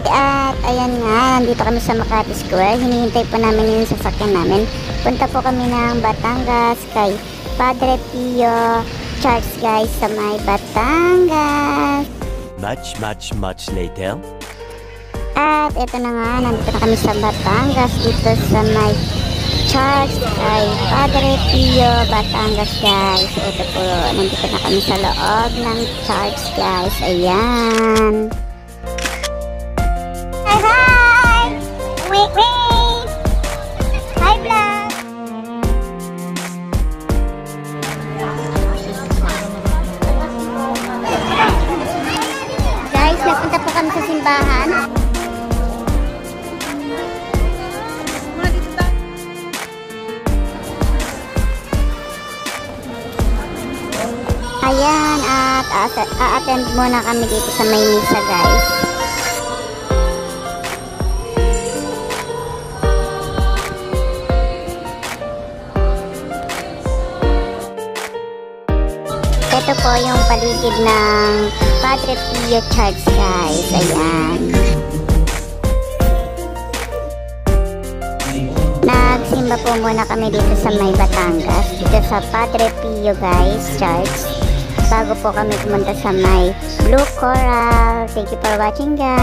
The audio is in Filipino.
At ayan nga, nandito kami sa Makati Square. Hinihintay po namin yung sasakyan namin. Punta po kami ng Batangas kay Padre Pio Church, guys, sa may Batangas. Much later. At ito na nga, nandito na kami sa Batangas, dito sa may church kay Padre Pio Batangas, guys. Ito po, nandito na kami sa loob ng church, guys. Ayan. Hi! Wait! Hi, vlog! Guys, nagpunta po kami sa simbahan. Ayan, at a-attend muna kami dito sa may misa, guys. Ito po yung paligid ng Padre Pio Church, guys. Ayan. Nagsimba po muna kami dito sa may Batangas, dito sa Padre Pio, guys, Church, bago po kami pumunta sa may Blue Coral. Thank you for watching, guys.